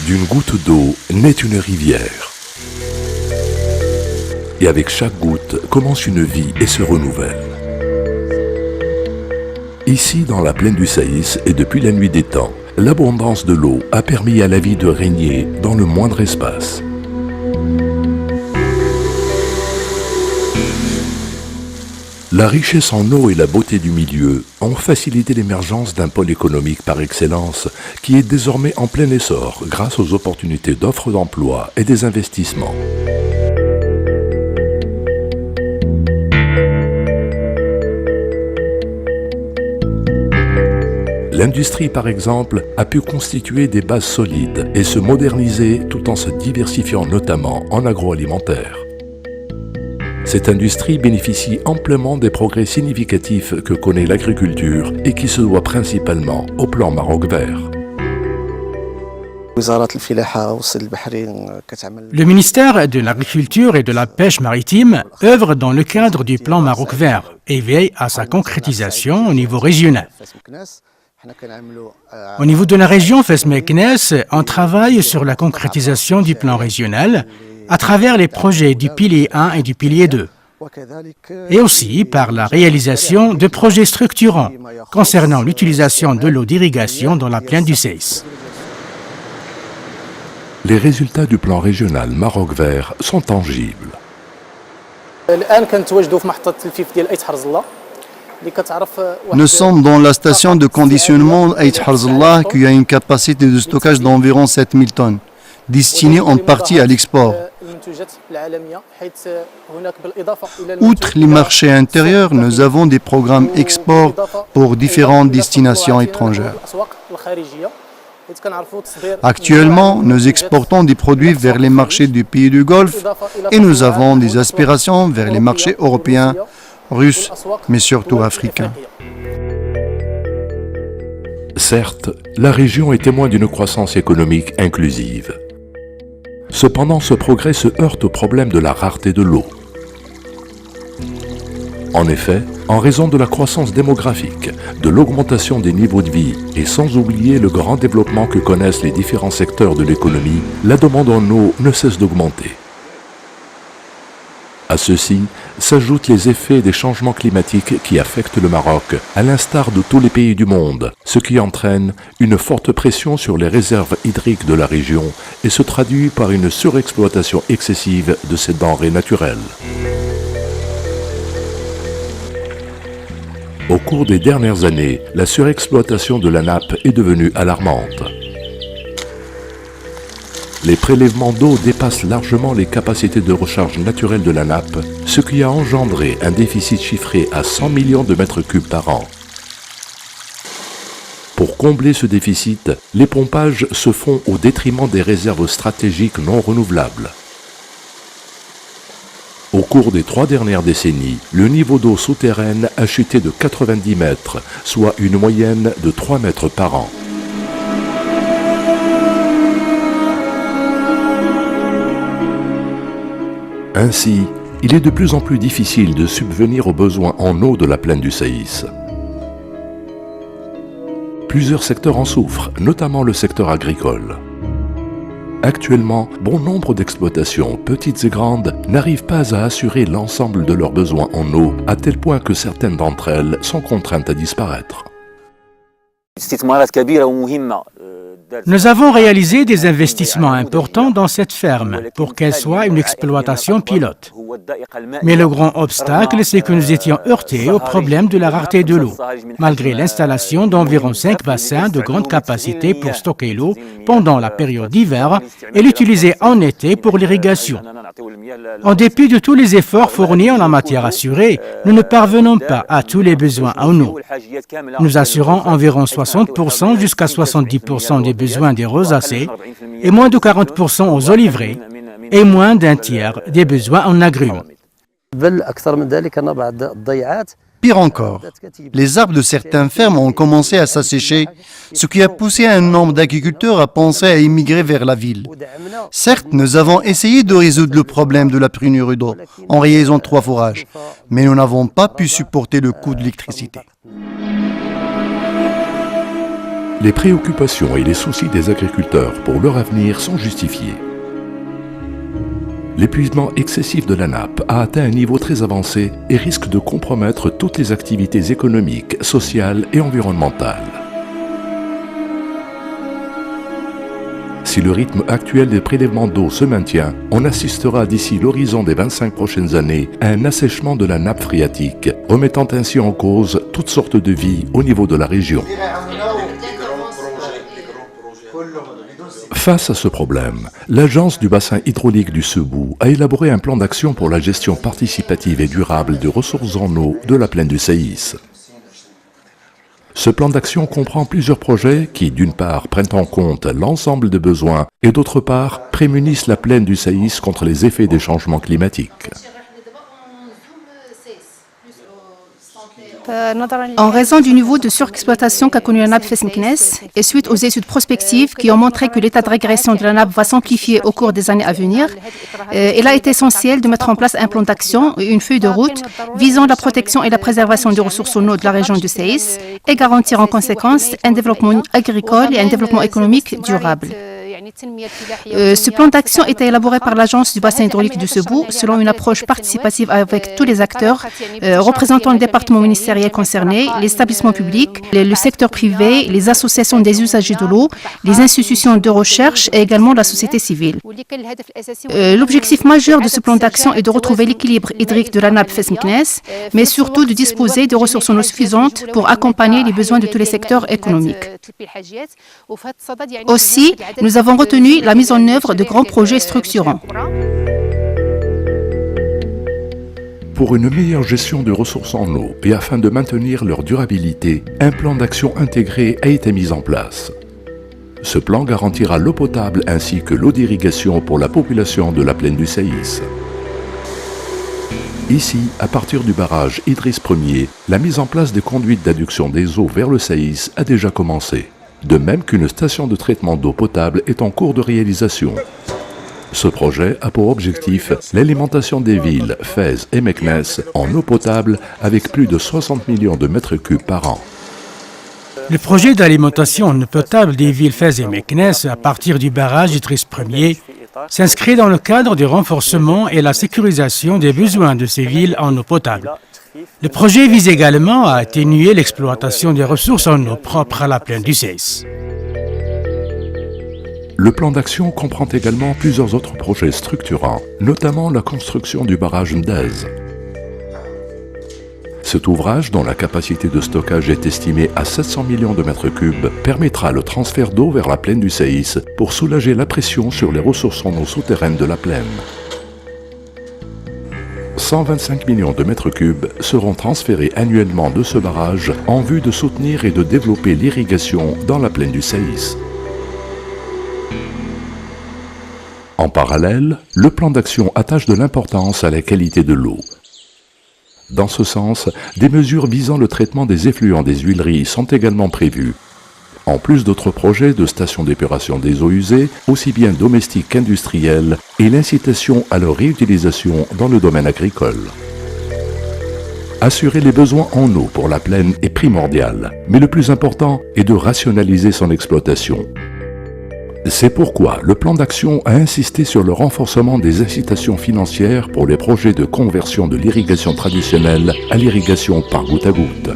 D'une goutte d'eau naît une rivière. Et avec chaque goutte commence une vie et se renouvelle. Ici, dans la plaine du Saïs et depuis la nuit des temps, l'abondance de l'eau a permis à la vie de régner dans le moindre espace. La richesse en eau et la beauté du milieu ont facilité l'émergence d'un pôle économique par excellence qui est désormais en plein essor grâce aux opportunités d'offres d'emploi et des investissements. L'industrie, par exemple, a pu constituer des bases solides et se moderniser tout en se diversifiant notamment en agroalimentaire. Cette industrie bénéficie amplement des progrès significatifs que connaît l'agriculture et qui se doit principalement au plan Maroc vert. Le ministère de l'Agriculture et de la Pêche maritime œuvre dans le cadre du plan Maroc vert et veille à sa concrétisation au niveau régional. Au niveau de la région Fès-Meknès, on travaille sur la concrétisation du plan régional à travers les projets du pilier 1 et du pilier 2, et aussi par la réalisation de projets structurants concernant l'utilisation de l'eau d'irrigation dans la plaine du Saïs. Les résultats du plan régional Maroc vert sont tangibles. Nous sommes dans la station de conditionnement Aït Harzallah qui a une capacité de stockage d'environ 7000 tonnes, destinée en partie à l'export. Outre les marchés intérieurs, nous avons des programmes export pour différentes destinations étrangères. Actuellement, nous exportons des produits vers les marchés du pays du Golfe et nous avons des aspirations vers les marchés européens, russes, mais surtout africains. Certes, la région est témoin d'une croissance économique inclusive. Cependant, ce progrès se heurte au problème de la rareté de l'eau. En effet, en raison de la croissance démographique, de l'augmentation des niveaux de vie et sans oublier le grand développement que connaissent les différents secteurs de l'économie, la demande en eau ne cesse d'augmenter. À ceci s'ajoutent les effets des changements climatiques qui affectent le Maroc, à l'instar de tous les pays du monde, ce qui entraîne une forte pression sur les réserves hydriques de la région et se traduit par une surexploitation excessive de ces denrées naturelles. Au cours des dernières années, la surexploitation de la nappe est devenue alarmante. Les prélèvements d'eau dépassent largement les capacités de recharge naturelle de la nappe, ce qui a engendré un déficit chiffré à 100 millions de mètres cubes par an. Pour combler ce déficit, les pompages se font au détriment des réserves stratégiques non renouvelables. Au cours des 3 dernières décennies, le niveau d'eau souterraine a chuté de 90 mètres, soit une moyenne de 3 mètres par an. Ainsi, il est de plus en plus difficile de subvenir aux besoins en eau de la plaine du Saïs. Plusieurs secteurs en souffrent, notamment le secteur agricole. Actuellement, bon nombre d'exploitations, petites et grandes, n'arrivent pas à assurer l'ensemble de leurs besoins en eau, à tel point que certaines d'entre elles sont contraintes à disparaître. Nous avons réalisé des investissements importants dans cette ferme pour qu'elle soit une exploitation pilote. Mais le grand obstacle, c'est que nous étions heurtés au problème de la rareté de l'eau, malgré l'installation d'environ 5 bassins de grande capacité pour stocker l'eau pendant la période d'hiver et l'utiliser en été pour l'irrigation. En dépit de tous les efforts fournis en la matière assurée, nous ne parvenons pas à tous les besoins en eau. Nous assurons environ 60% jusqu'à 70% des besoins des rosacées et moins de 40% aux oliveraies et moins d'un tiers des besoins en agrumes. Pire encore, les arbres de certaines fermes ont commencé à s'assécher, ce qui a poussé un nombre d'agriculteurs à penser à immigrer vers la ville. Certes, nous avons essayé de résoudre le problème de la pénurie d'eau en réalisant 3 forages, mais nous n'avons pas pu supporter le coût de l'électricité. Les préoccupations et les soucis des agriculteurs pour leur avenir sont justifiés. L'épuisement excessif de la nappe a atteint un niveau très avancé et risque de compromettre toutes les activités économiques, sociales et environnementales. Si le rythme actuel des prélèvements d'eau se maintient, on assistera d'ici l'horizon des 25 prochaines années à un assèchement de la nappe phréatique, remettant ainsi en cause toutes sortes de vie au niveau de la région. Face à ce problème, l'Agence du bassin hydraulique du Sebou a élaboré un plan d'action pour la gestion participative et durable des ressources en eau de la plaine du Saïs. Ce plan d'action comprend plusieurs projets qui, d'une part, prennent en compte l'ensemble des besoins et d'autre part, prémunissent la plaine du Saïs contre les effets des changements climatiques. En raison du niveau de surexploitation qu'a connu la nappe Fes Meknès et suite aux études prospectives qui ont montré que l'état de régression de la nappe va s'amplifier au cours des années à venir, il a été essentiel de mettre en place un plan d'action et une feuille de route visant la protection et la préservation des ressources en eau de la région du Saïs et garantir en conséquence un développement agricole et un développement économique durable. Ce plan d'action est élaboré par l'Agence du bassin hydraulique du Sebou selon une approche participative avec tous les acteurs représentant le département ministériel concerné, les établissements publics, le secteur privé, les associations des usagers de l'eau, les institutions de recherche et également la société civile. L'objectif majeur de ce plan d'action est de retrouver l'équilibre hydrique de la nappe Fes Meknès, mais surtout de disposer de ressources en eau suffisantes pour accompagner les besoins de tous les secteurs économiques. Aussi, nous avons retenu la mise en œuvre de grands projets structurants. Pour une meilleure gestion des ressources en eau et afin de maintenir leur durabilité, un plan d'action intégré a été mis en place. Ce plan garantira l'eau potable ainsi que l'eau d'irrigation pour la population de la plaine du Saïs. Ici, à partir du barrage Idriss Ier, la mise en place des conduites d'adduction des eaux vers le Saïs a déjà commencé. De même qu'une station de traitement d'eau potable est en cours de réalisation. Ce projet a pour objectif l'alimentation des villes Fès et Meknès en eau potable avec plus de 60 millions de mètres cubes par an. Le projet d'alimentation en eau potable des villes Fès et Meknès à partir du barrage Idriss Ier s'inscrit dans le cadre du renforcement et la sécurisation des besoins de ces villes en eau potable. Le projet vise également à atténuer l'exploitation des ressources en eau propres à la plaine du Saïs. Le plan d'action comprend également plusieurs autres projets structurants, notamment la construction du barrage Mdez. Cet ouvrage, dont la capacité de stockage est estimée à 700 millions de mètres cubes, permettra le transfert d'eau vers la plaine du Saïs pour soulager la pression sur les ressources en eau souterraines de la plaine. 125 millions de mètres cubes seront transférés annuellement de ce barrage en vue de soutenir et de développer l'irrigation dans la plaine du Saïs. En parallèle, le plan d'action attache de l'importance à la qualité de l'eau. Dans ce sens, des mesures visant le traitement des effluents des huileries sont également prévues, en plus d'autres projets de stations d'épuration des eaux usées, aussi bien domestiques qu'industrielles, et l'incitation à leur réutilisation dans le domaine agricole. Assurer les besoins en eau pour la plaine est primordial, mais le plus important est de rationaliser son exploitation. C'est pourquoi le plan d'action a insisté sur le renforcement des incitations financières pour les projets de conversion de l'irrigation traditionnelle à l'irrigation par goutte à goutte.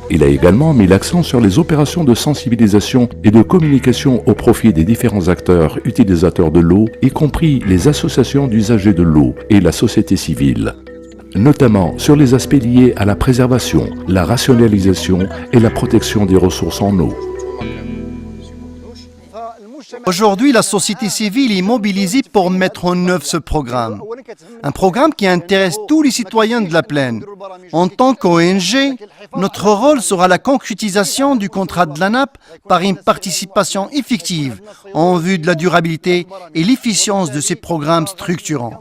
Il a également mis l'accent sur les opérations de sensibilisation et de communication au profit des différents acteurs utilisateurs de l'eau, y compris les associations d'usagers de l'eau et la société civile, notamment sur les aspects liés à la préservation, la rationalisation et la protection des ressources en eau. Aujourd'hui, la société civile est mobilisée pour mettre en œuvre ce programme. Un programme qui intéresse tous les citoyens de la plaine. En tant qu'ONG, notre rôle sera la concrétisation du contrat de la nappe par une participation effective en vue de la durabilité et l'efficience de ces programmes structurants.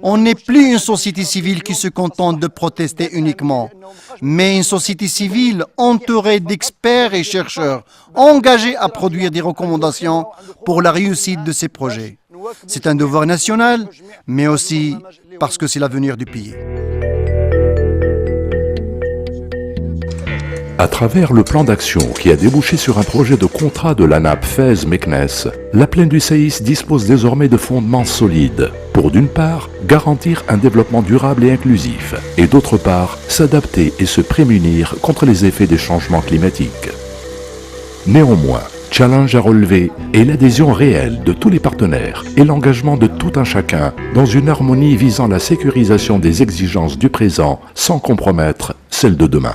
On n'est plus une société civile qui se contente de protester uniquement, mais une société civile entourée d'experts et chercheurs engagés à produire des recommandations pour la réussite de ces projets. C'est un devoir national, mais aussi parce que c'est l'avenir du pays. À travers le plan d'action qui a débouché sur un projet de contrat de l'ANAP Fès-Meknès, la plaine du Saïs dispose désormais de fondements solides pour, d'une part, garantir un développement durable et inclusif, et d'autre part, s'adapter et se prémunir contre les effets des changements climatiques. Néanmoins, challenge à relever est l'adhésion réelle de tous les partenaires et l'engagement de tout un chacun dans une harmonie visant la sécurisation des exigences du présent sans compromettre celles de demain.